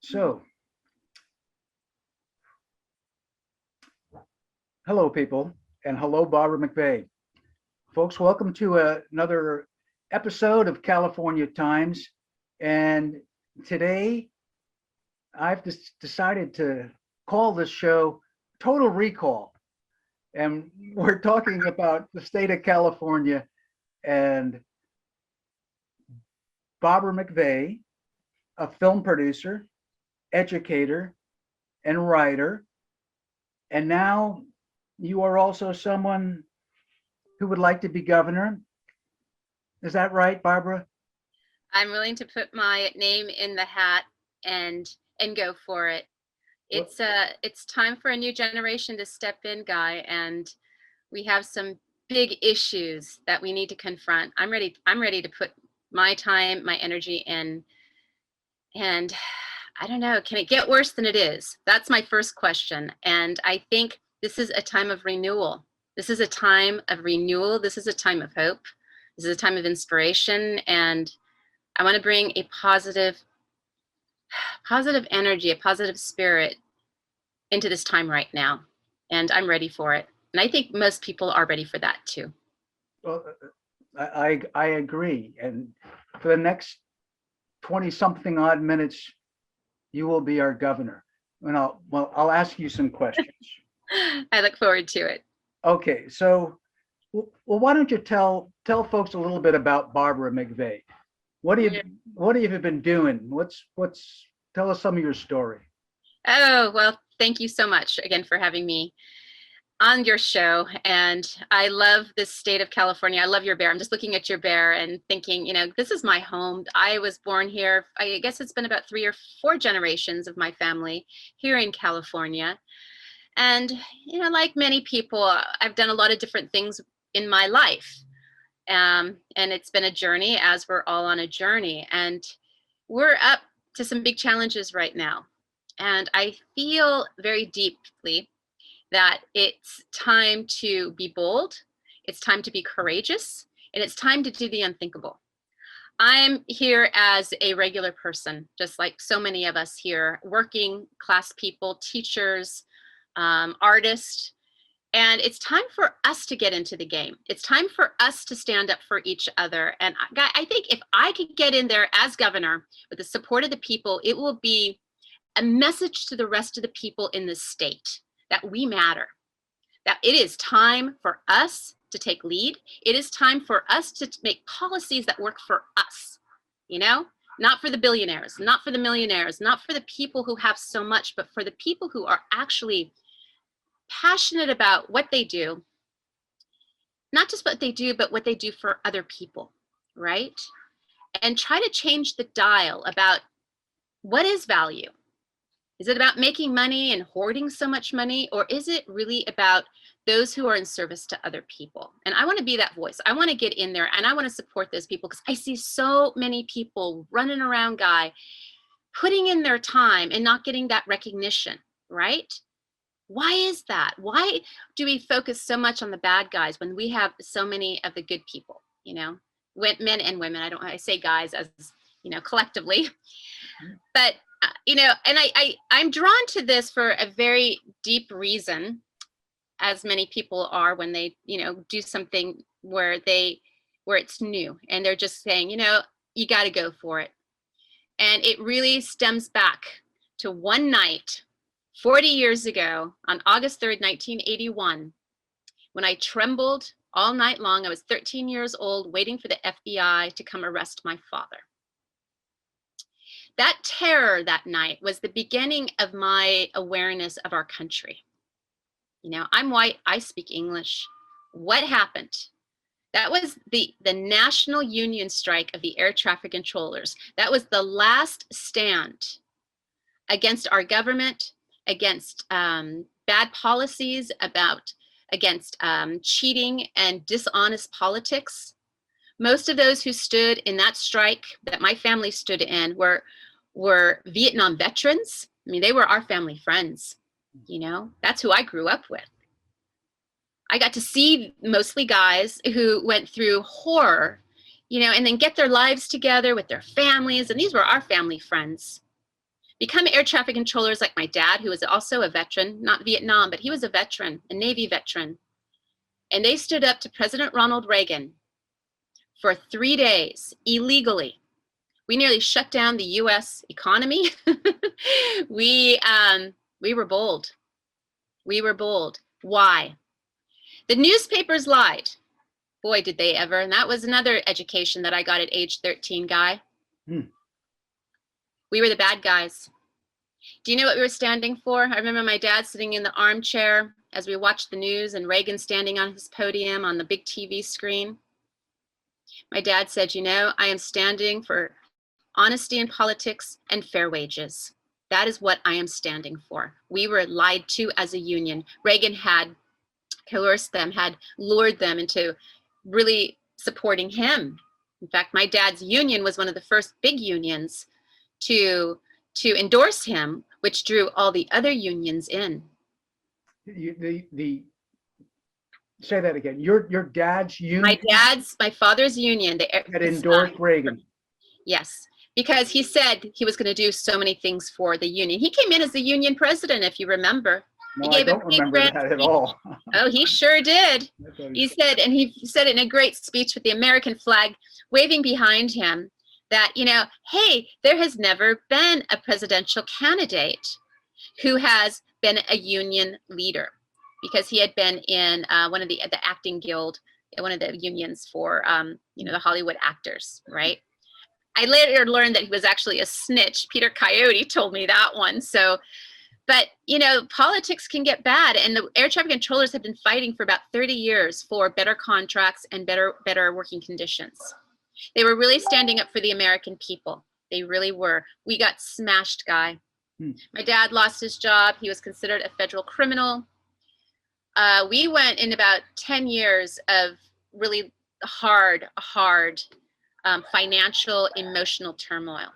So, hello, people, and hello, Barbara McVeigh. Folks, welcome to another episode of California Times. And today I've decided to call this show Total Recall. And we're talking about the state of California and Barbara McVeigh, a film producer, educator, and writer. And now you are also someone who would like to be governor. Is that right, Barbara? I'm willing to put my name in the hat and go for it. It's time for a new generation to step in, Guy, and we have some big issues that we need to confront. I'm ready to put my time, my energy in, and I don't know, can it get worse than it is? That's my first question. And I think this is a time of renewal. This is a time of renewal. This is a time of hope. This is a time of inspiration. And I want to bring a positive energy, a positive spirit into this time right now. And I'm ready for it. And I think most people are ready for that too. Well, I agree. And for the next 20 something odd minutes, you will be our governor. And I'll ask you some questions. I look forward to it. Okay, so why don't you tell folks a little bit about Barbara McVeigh? What have you been doing? Tell us some of your story. Oh, well, thank you so much again for having me on your show. And I love this state of California. I love your bear. I'm just looking at your bear and thinking, this is my home. I was born here. I guess it's been about 3 or 4 generations of my family here in California. And, like many people, I've done a lot of different things in my life. And it's been a journey, as we're all on a journey. And we're up to some big challenges right now. And I feel very deeply that it's time to be bold, it's time to be courageous, and it's time to do the unthinkable. I'm here as a regular person, just like so many of us here, working class people, teachers, artists, and it's time for us to get into the game. It's time for us to stand up for each other. And I think if I could get in there as governor with the support of the people, it will be a message to the rest of the people in this state that we matter, that it is time for us to take lead. It is time for us to make policies that work for us, not for the billionaires, not for the millionaires, not for the people who have so much, but for the people who are actually passionate about what they do, not just what they do, but what they do for other people, right? And try to change the dial about what is value. Is it about making money and hoarding so much money, or is it really about those who are in service to other people? And I want to be that voice. I want to get in there and I want to support those people, because I see so many people running around, Guy, putting in their time and not getting that recognition, right? Why is that? Why do we focus so much on the bad guys when we have so many of the good people, men and women? I say guys as, collectively, but and I'm drawn to this for a very deep reason, as many people are when they, do something where it's new and they're just saying, you got to go for it. And it really stems back to one night 40 years ago on August 3rd, 1981, when I trembled all night long. I was 13 years old, waiting for the FBI to come arrest my father. That terror that night was the beginning of my awareness of our country. I'm white, I speak English. What happened? That was the national union strike of the air traffic controllers. That was the last stand against our government, against bad policies, against cheating and dishonest politics. Most of those who stood in that strike that my family stood in were Vietnam veterans. I mean, they were our family friends. That's who I grew up with. I got to see mostly guys who went through horror, and then get their lives together with their families. And these were our family friends. become air traffic controllers like my dad, who was also a veteran, not Vietnam, but he was a veteran, a Navy veteran. And they stood up to President Ronald Reagan for 3 days illegally. We nearly shut down the US economy. we were bold. We were bold. Why? The newspapers lied. Boy, did they ever. And that was another education that I got at age 13, Guy. We were the bad guys. Do you know what we were standing for? I remember my dad sitting in the armchair as we watched the news and Reagan standing on his podium on the big TV screen. My dad said, you know, I am standing for honesty in politics and fair wages. That is what I am standing for. We were lied to as a union. Reagan had coerced them, had lured them into really supporting him. In fact, my dad's union was one of the first big unions to endorse him, which drew all the other unions in. Say that again. Your dad's union? My father's union. That endorsed Reagan. Yes, because he said he was going to do so many things for the union. He came in as the union president, if you remember. No, I don't remember that at all. Oh, he sure did. He said it in a great speech with the American flag waving behind him, that, you know, hey, there has never been a presidential candidate who has been a union leader, because he had been in one of the acting guild, one of the unions for, the Hollywood actors, right? I later learned that he was actually a snitch. Peter Coyote told me that one. So, but, you know, politics can get bad. And the air traffic controllers have been fighting for about 30 years for better contracts and better working conditions. They were really standing up for the American people. They really were. We got smashed, Guy. My dad lost his job. He was considered a federal criminal. We went in about 10 years of really hard financial, emotional turmoil.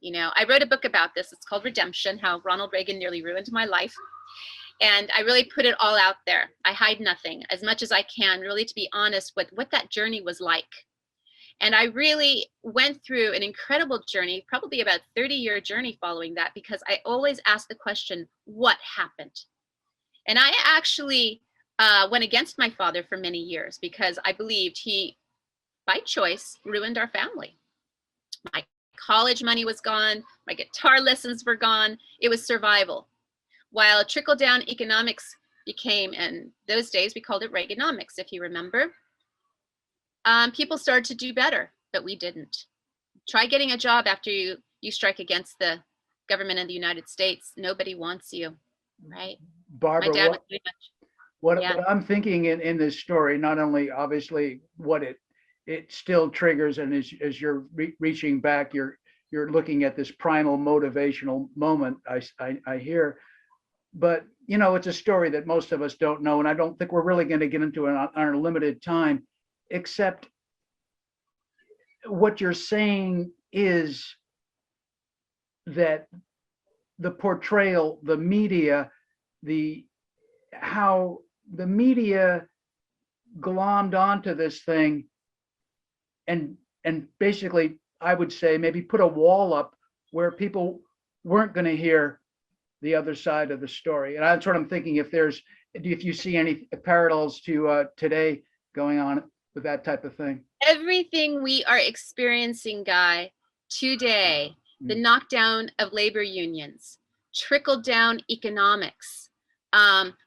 You know, I wrote a book about this. It's called Redemption, How Ronald Reagan Nearly Ruined My Life. And I really put it all out there. I hide nothing as much as I can, really, to be honest with what that journey was like. And I really went through an incredible journey, probably about a 30-year journey following that, because I always asked the question, what happened? And I actually went against my father for many years because I believed he, by choice, ruined our family. My college money was gone. My guitar lessons were gone. It was survival. While trickle-down economics became, in those days, we called it Reaganomics, if you remember. People started to do better, but we didn't. Try getting a job after you strike against the government of the United States. Nobody wants you, right? Barbara, my dad was pretty much, what I'm thinking in this story, not only obviously what it still triggers, and as you're reaching back, you're looking at this primal motivational moment I hear, but you know, it's a story that most of us don't know, and I don't think we're really going to get into it on our limited time, except what you're saying is that the portrayal, the media, how the media glommed onto this thing and basically, I would say, maybe put a wall up where people weren't going to hear the other side of the story. And that's what I'm thinking, if you see any parallels to today going on with that type of thing. Everything we are experiencing, Guy, today, the knockdown of labor unions, trickle-down economics,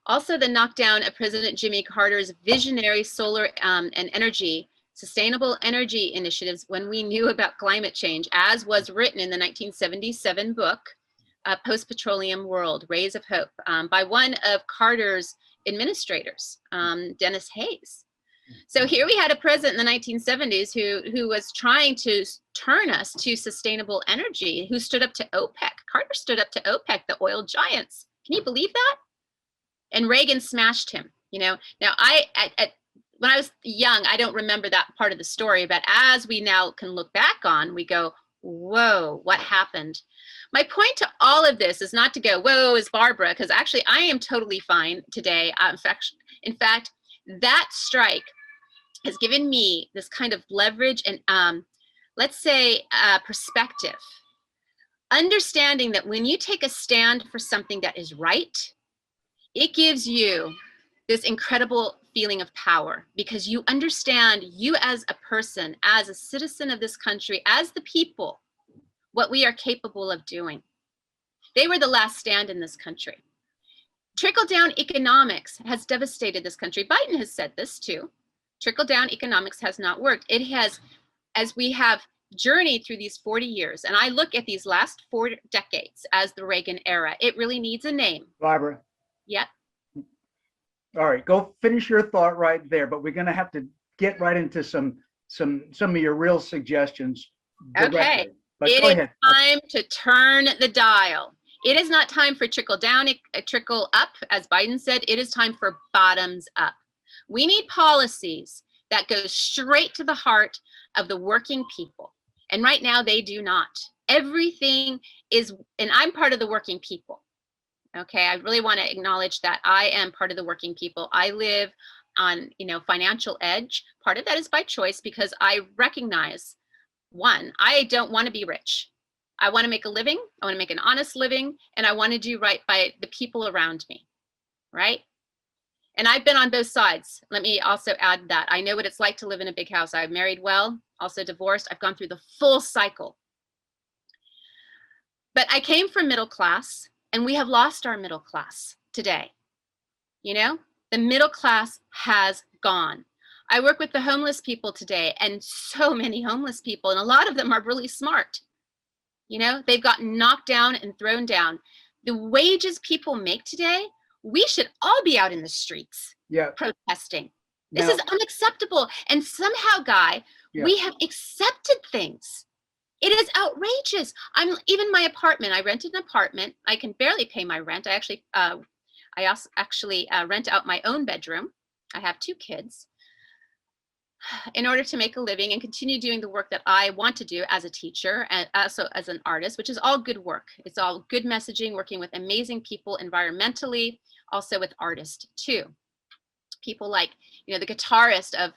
also the knockdown of President Jimmy Carter's visionary solar and energy, sustainable energy initiatives when we knew about climate change, as was written in the 1977 book, Post-Petroleum World, Rays of Hope, by one of Carter's administrators, Dennis Hayes. So here we had a president in the 1970s who was trying to turn us to sustainable energy, who stood up to OPEC. Carter stood up to OPEC, the oil giants. Can you believe that? And Reagan smashed him. You know, now when I was young, I don't remember that part of the story, but as we now can look back on, we go, whoa, what happened? My point to all of this is not to go, whoa, is Barbara, because actually I am totally fine today. In fact, that strike has given me this kind of leverage and let's say perspective Understanding that when you take a stand for something that is right, it gives you this incredible feeling of power, because you understand, you as a person, as a citizen of this country, as the people, what we are capable of doing. They were the last stand in this country. Trickle-down economics has devastated this country. Biden has said this too. Trickle-down economics has not worked. It has, as we have journeyed through these 40 years, and I look at these last 4 decades as the Reagan era, it really needs a name. Barbara. Yep. All right, go finish your thought right there, but we're going to have to get right into some of your real suggestions directly. Okay. But it go is ahead. time to turn the dial. It is not time for trickle down, trickle up, as Biden said. It is time for bottoms up. We need policies that go straight to the heart of the working people. And right now they do not. Everything is, and I'm part of the working people. Okay, I really want to acknowledge that I am part of the working people. I live on, financial edge. Part of that is by choice, because I recognize, one, I don't want to be rich. I want to make a living. I want to make an honest living, and I want to do right by the people around me, right? And I've been on both sides. Let me also add that. I know what it's like to live in a big house. I've married well, also divorced. I've gone through the full cycle. But I came from middle class, and we have lost our middle class today. The middle class has gone. I work with the homeless people today, and so many homeless people, and a lot of them are really smart. They've gotten knocked down and thrown down. The wages people make today, we should all be out in the streets protesting. This is unacceptable. And somehow, Guy, we have accepted things. It is outrageous. Even my apartment. I rented an apartment. I can barely pay my rent. I also rent out my own bedroom. I have 2 kids, in order to make a living and continue doing the work that I want to do as a teacher and also as an artist, which is all good work. It's all good messaging, working with amazing people environmentally, also with artists too. People like, the guitarist of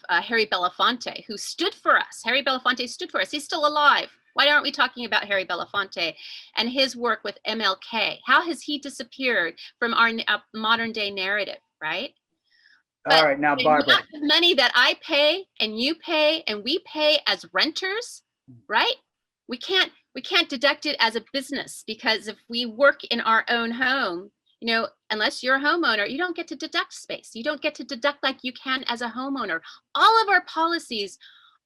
Harry Belafonte, who stood for us. Harry Belafonte stood for us. He's still alive. Why aren't we talking about Harry Belafonte and his work with MLK? How has he disappeared from our modern day narrative, right? But all right, now, Barbara, the money that I pay and you pay and we pay as renters, right? We can't deduct it as a business, because if we work in our own home, unless you're a homeowner, you don't get to deduct space. You don't get to deduct like you can as a homeowner. All of our policies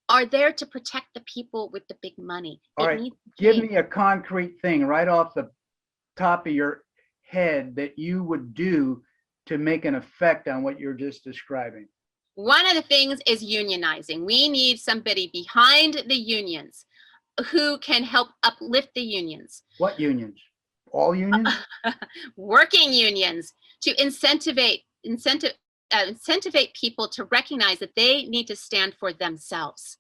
are there to protect the people with the big money. All right, give me a concrete thing right off the top of your head that you would do to make an effect on what you're just describing. One of the things is unionizing. We need somebody behind the unions who can help uplift the unions. What unions? All unions? Working unions, to incentivate people to recognize that they need to stand for themselves.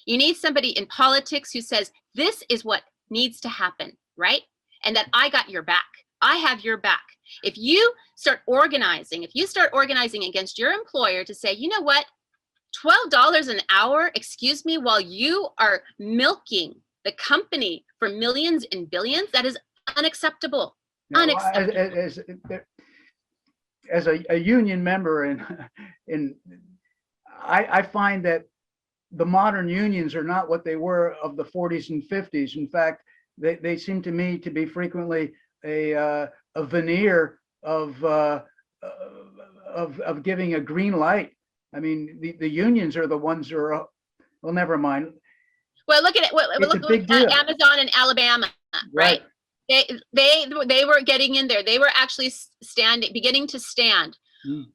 You need somebody in politics who says, this is what needs to happen, right? And that I got your back. I have your back. If you start organizing against your employer to say, you know what, $12 an hour, excuse me, while you are milking the company for millions and billions, that is unacceptable. Now, Unacceptable. As a union member, I find that the modern unions are not what they were of the 40s and 50s. In fact, they seem to me to be frequently a veneer of giving a green light. I mean, the unions are the ones who are, well, never mind. Well, look at it. Look at Amazon in Alabama, right? They were getting in there. They were actually beginning to stand.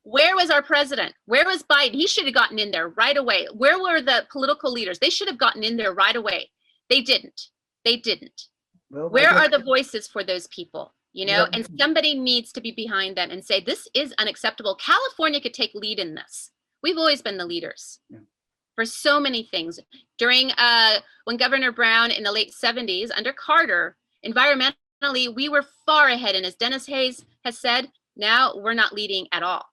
Where was our president? Where was Biden? He should have gotten in there right away. Where were the political leaders? They should have gotten in there right away. They didn't. Well, where are the voices for those people? And somebody needs to be behind them and say, this is unacceptable. California could take lead in this. We've always been the leaders for so many things. During when Governor Brown in the late 70s under Carter, environmentally, we were far ahead. And as Dennis Hayes has said, now we're not leading at all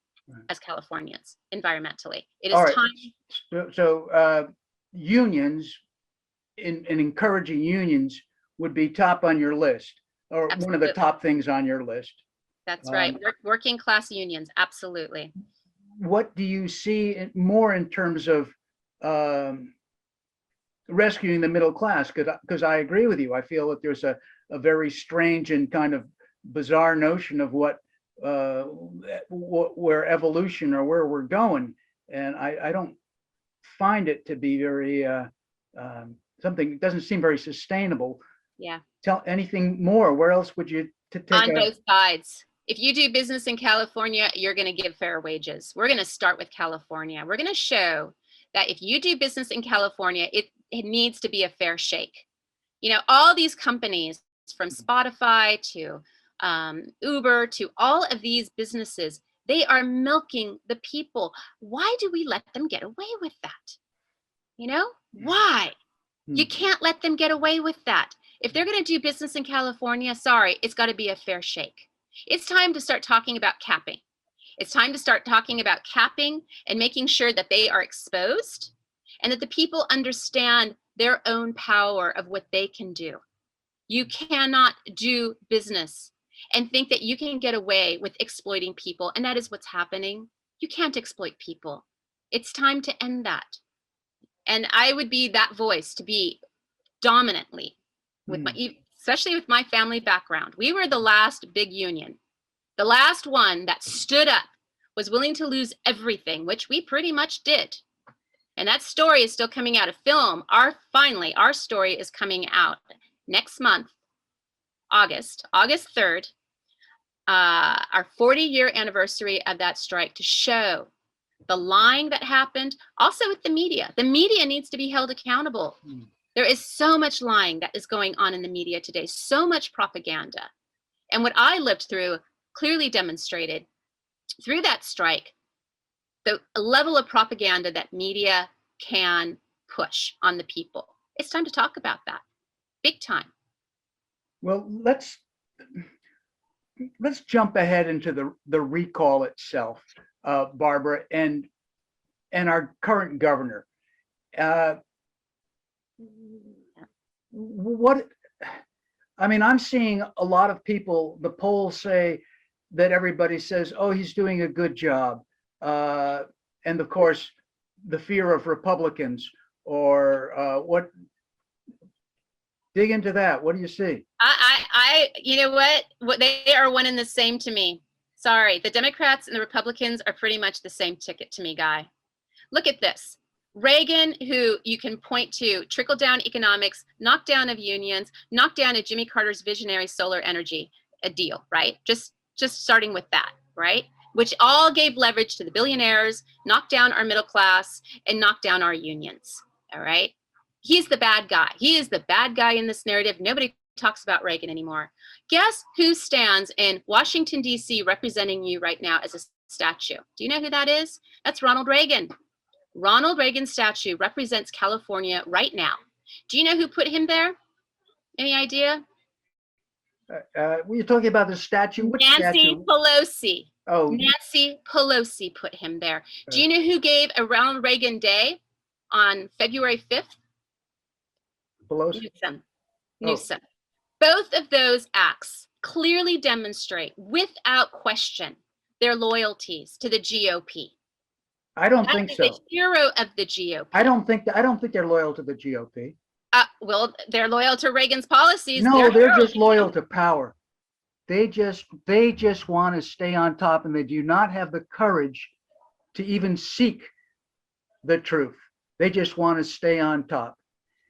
as Californians environmentally. It is time. So unions, in encouraging unions, would be top on your list, or one of the Absolutely. top things on your list. That's right. Um, Working class unions. Absolutely. what do you see more in terms of um, rescuing the middle class? Because I agree with you. I feel that there's a very strange and kind of bizarre notion of where evolution or where we're going, and I don't find it to be very something. It doesn't seem very sustainable. Yeah. Tell anything more. Where else would you to take On both sides. If you do business in California, you're going to give fair wages. We're going to start with California. We're going to show that if you do business in California, it needs to be a fair shake. You know, all these companies from Spotify to Uber to all of these businesses, they are milking the people. Why do we let them get away with that? You know, why? You can't let them get away with that. If they're going to do business in California, sorry, it's got to be a fair shake. It's time to start talking about capping. It's time to start talking about capping and making sure that they are exposed and that the people understand their own power of what they can do. You cannot do business and think that you can get away with exploiting people, and that is what's happening. You can't exploit people. It's time to end that. And I would be that voice to be dominantly with my, especially with my family background. We were the last big union. The last one that stood up, was willing to lose everything, which we pretty much did. And that story is still coming out of film. Our story is coming out next month, August 3rd, our 40-year anniversary of that strike, to show the lying that happened. Also with the media. The media needs to be held accountable. There is so much lying that is going on in the media today, so much propaganda. And what I lived through clearly demonstrated through that strike the level of propaganda that media can push on the people. It's time to talk about that, big time. Well, let's jump ahead into the recall itself, Barbara, and our current governor. I'm seeing a lot of people, the polls say that everybody says, oh, he's doing a good job. And of course, the fear of Republicans or what, dig into that. What do you see? You know what they are one and the same to me. Sorry, the Democrats and the Republicans are pretty much the same ticket to me, Guy. Look at this. Reagan, who you can point to, trickle-down economics, knockdown of unions, knockdown of Jimmy Carter's visionary solar energy deal, right? Just starting with that, right? Which all gave leverage to the billionaires, knocked down our middle class, and knocked down our unions, all right? He's the bad guy. He is the bad guy in this narrative. Nobody talks about Reagan anymore. Guess who stands in Washington, D.C. representing you right now as a statue? Do you know who that is? That's Ronald Reagan. Ronald Reagan's statue represents California right now. Do you know who put him there? Any idea? Were you talking about the statue? Which Nancy statue? Pelosi. Oh, Nancy Pelosi put him there. Do you know who gave a Ronald Reagan Day on February 5th? Pelosi. Newsom. Both of those acts clearly demonstrate, without question, their loyalties to the GOP. I don't think so. The hero of the GOP. I don't think they're loyal to the GOP. Well, they're loyal to Reagan's policies. No, they're just loyal to power. They just want to stay on top, and they do not have the courage to even seek the truth. They just want to stay on top.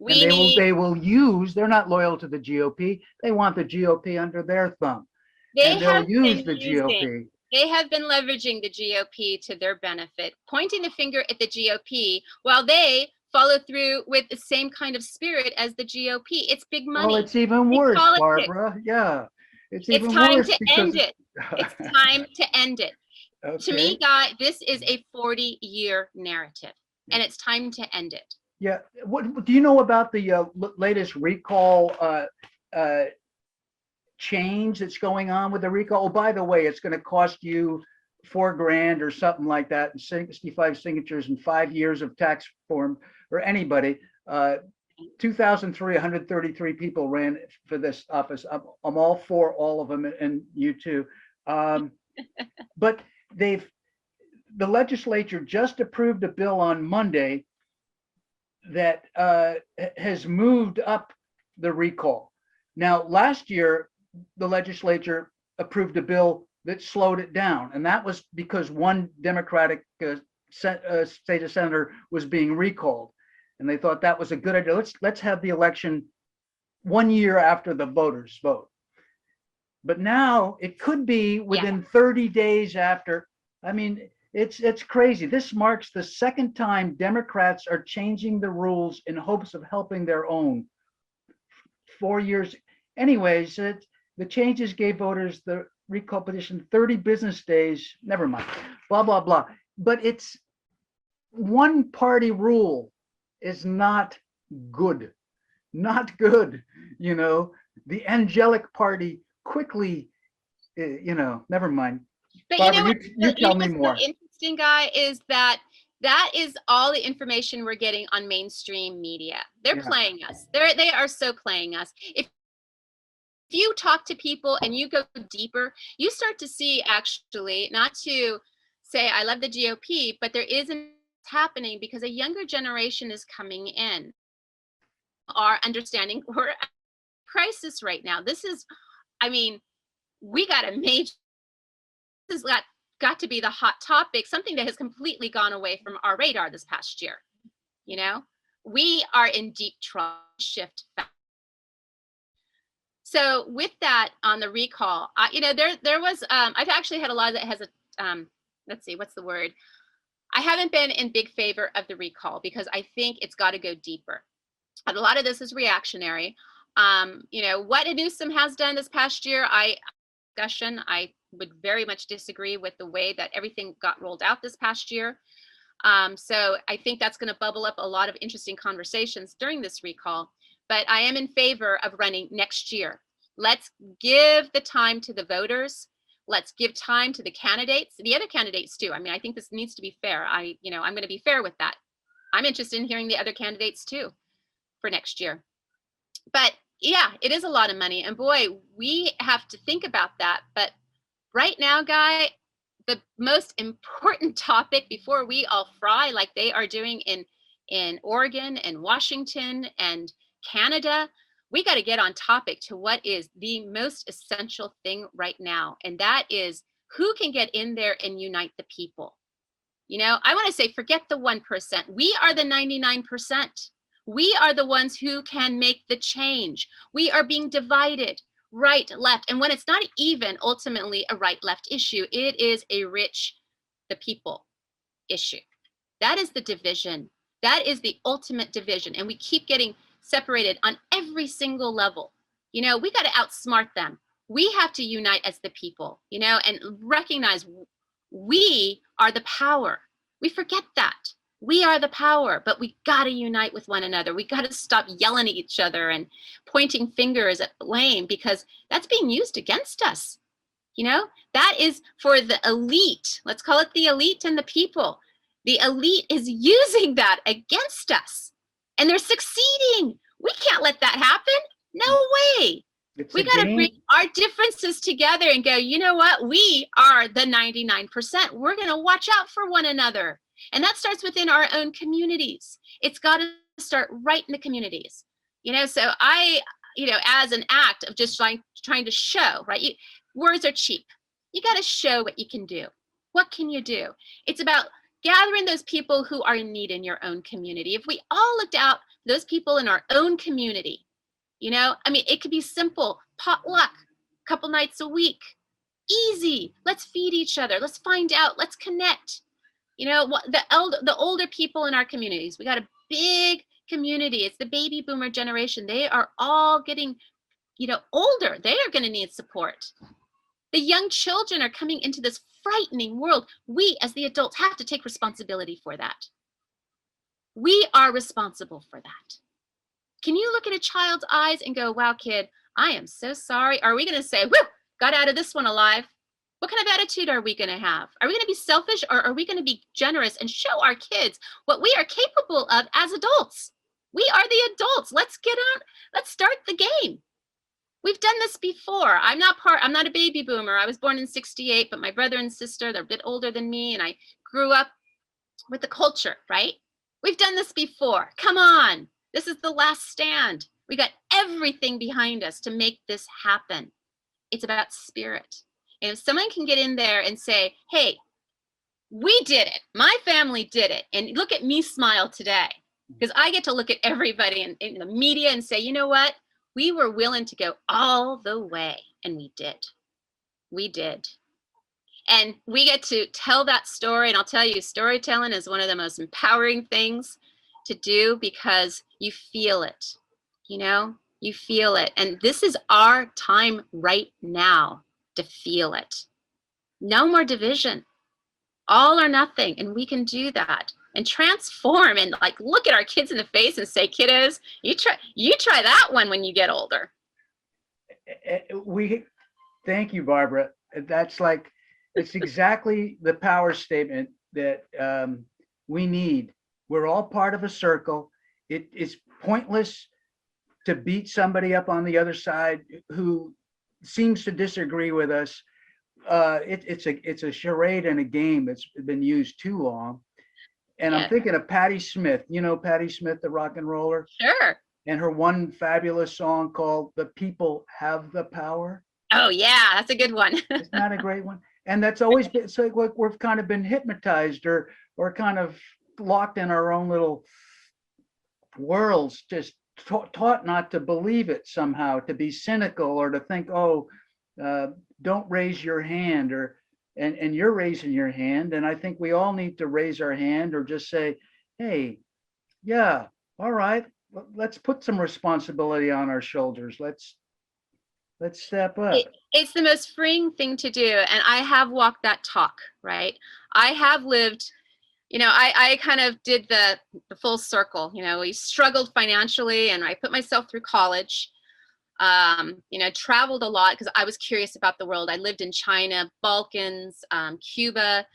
They will use, they're not loyal to the GOP. They want the GOP under their thumb. They'll use the GOP. They have been leveraging the GOP to their benefit, pointing the finger at the GOP while they follow through with the same kind of spirit as the GOP. It's big money. Well, it's even worse, Barbara. Yeah. It's even worse. It's time to end it. It's time to end it. Okay. To me, Guy, this is a 40-year narrative, and it's time to end it. Yeah. What do you know about the latest recall change that's going on with the recall? Oh, by the way, it's going to cost you $4,000 or something like that, and 65 signatures and 5 years of tax reform for anybody. 2003, 133 people ran for this office. I'm all for all of them, and you too. But the legislature just approved a bill on Monday that has moved up the recall. Now, last year, the legislature approved a bill that slowed it down, and that was because one Democratic state senator was being recalled, and they thought that was a good idea. Let's have the election 1 year after the voters vote. But now it could be within 30 days after. I mean, it's crazy. This marks the second time Democrats are changing the rules in hopes of helping their own. 4 years. Anyways, the changes gave voters the recall petition 30 business days. Never mind. Blah, blah, blah. But it's one party rule is not good. Not good. You know, the angelic party quickly, never mind. But Barbara, you tell me more. What's so interesting, Guy, is that is all the information we're getting on mainstream media. They're playing us. They are so playing us. If you talk to people and you go deeper, you start to see, actually, not to say I love the GOP, but there isn't happening because a younger generation is coming in. Are understanding we're at a crisis right now. This is, I mean, we got a major, this has got to be the hot topic, something that has completely gone away from our radar this past year. You know, we are in deep trouble. Shift back. So with that, on the recall, there was, I've actually had a lot that has a, let's see, what's the word? I haven't been in big favor of the recall because I think it's got to go deeper. And a lot of this is reactionary. What Newsom has done this past year, I would very much disagree with the way that everything got rolled out this past year. So I think that's going to bubble up a lot of interesting conversations during this recall. But I am in favor of running next year. Let's give the time to the voters. Let's give time to the candidates, the other candidates too. I mean, I think this needs to be fair. I'm going to be fair with that. I'm interested in hearing the other candidates too for next year. But yeah, it is a lot of money. And boy, we have to think about that. But right now, Guy, the most important topic before we all fry like they are doing in Oregon and Washington and Canada, we got to get on topic to what is the most essential thing right now. And that is who can get in there and unite the people. I want to say, forget the 1%. We are the 99%. We are the ones who can make the change. We are being divided, right, left. And when it's not even ultimately a right-left issue, it is a the people issue. That is the division. That is the ultimate division. And we keep getting separated on every single level. We got to outsmart them. We have to unite as the people, and recognize we are the power. We forget that. We are the power, but we got to unite with one another. We got to stop yelling at each other and pointing fingers at blame, because that's being used against us. That is for the elite. Let's call it the elite and the people. The elite is using that against us, and they're succeeding. We can't let that happen. No way. We got to bring our differences together and go, you know what? We are the 99%. We're going to watch out for one another. And that starts within our own communities. It's got to start right in the communities. So I, as an act of just trying to show, right? Words are cheap. You got to show what you can do. What can you do? It's about gathering those people who are in need in your own community. If we all looked out those people in our own community, it could be simple, potluck, a couple nights a week, easy. Let's feed each other. Let's find out. Let's connect. The older people in our communities, we got a big community. It's the baby boomer generation. They are all getting, older. They are going to need support. The young children are coming into this frightening world. We, as the adults, have to take responsibility for that. We are responsible for that. Can you look at a child's eyes and go, wow, kid, I am so sorry? Are we going to say, whoo, got out of this one alive? What kind of attitude are we going to have? Are we going to be selfish, or are we going to be generous and show our kids what we are capable of as adults? We are the adults. Let's get on. Let's start the game. We've done this before. I'm not a baby boomer. I was born in 68, but my brother and sister, they're a bit older than me, and I grew up with the culture, right? We've done this before. Come on. This is the last stand. We got everything behind us to make this happen. It's about spirit. And if someone can get in there and say, hey, we did it. My family did it. And look at me smile today. Because I get to look at everybody in the media and say, you know what? We were willing to go all the way. And we did. We did. And we get to tell that story. And I'll tell you, storytelling is one of the most empowering things to do because you feel it. You know, you feel it. And this is our time right now to feel it. No more division. All or nothing. And we can do that and transform and like look at our kids in the face and say, kiddos, you try that one when you get older. Thank you, Barbara. That's like, it's exactly the power statement that we need. We're all part of a circle. It is pointless to beat somebody up on the other side who seems to disagree with us. It's a charade and a game that's been used too long. And Yeah. I'm thinking of Patti Smith. You know Patti Smith, the rock and roller? Sure. And her one fabulous song called "The People Have the Power." Oh yeah, that's a good one. Isn't that a great one? And that's always been, it's like we've kind of been hypnotized or kind of locked in our own little worlds, just taught not to believe it somehow, to be cynical or to think, oh, don't raise your hand, or and you're raising your hand. And I think we all need to raise our hand or just say, hey, yeah, all right, let's put some responsibility on our shoulders. Let's step up. It's the most freeing thing to do. And I have walked that talk, right? I have lived, you know, I kind of did the full circle. You know, we struggled financially and I put myself through college. You know, traveled a lot because I was curious about the world. I lived in China, Balkans, Cuba,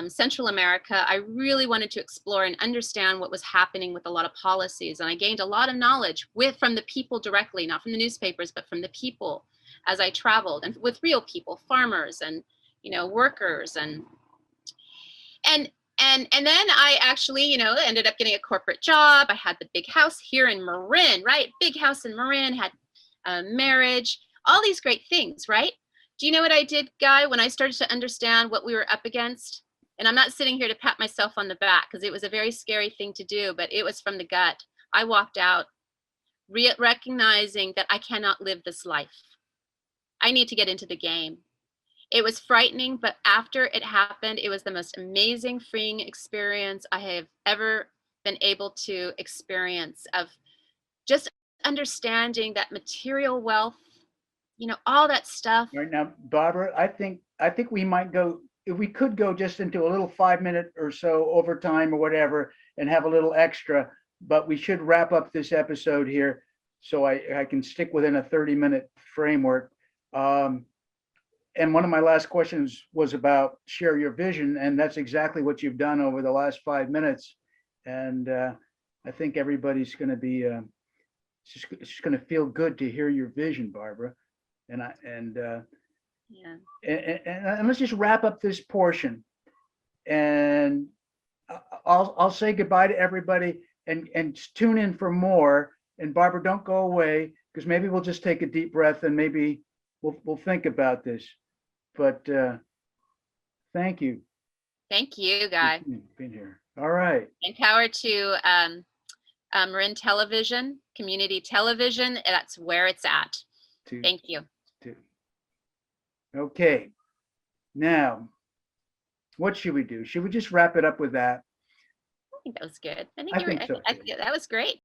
Central America. I really wanted to explore and understand what was happening with a lot of policies. And I gained a lot of knowledge from the people directly, not from the newspapers, but from the people as I traveled, and with real people, farmers and, you know, workers and then I actually, you know, ended up getting a corporate job. I had the big house here in Marin, right? Big house in Marin, had a marriage, all these great things, right? Do you know what I did, Guy, when I started to understand what we were up against? And I'm not sitting here to pat myself on the back because it was a very scary thing to do, but it was from the gut. I walked out recognizing that I cannot live this life. I need to get into the game. It was frightening, but after it happened, it was the most amazing, freeing experience I have ever been able to experience, of just understanding that material wealth, you know, all that stuff. Right now, Barbara, I think we might go, if we could go just into a little 5-minute or so overtime or whatever and have a little extra, but we should wrap up this episode here so I can stick within a 30-minute framework. And one of my last questions was about share your vision, and that's exactly what you've done over the last 5 minutes. And I think everybody's going to be, it's just going to feel good to hear your vision, Barbara. And let's just wrap up this portion, and I'll say goodbye to everybody and tune in for more. And Barbara, don't go away, because maybe we'll just take a deep breath and maybe we'll think about this. But thank you. Thank you, Guy. Being here. All right. And power to Marin Television, community television. That's where it's at. Thank you. Okay. Now, what should we do? Should we just wrap it up with that? I think that was good. I think so. That was great.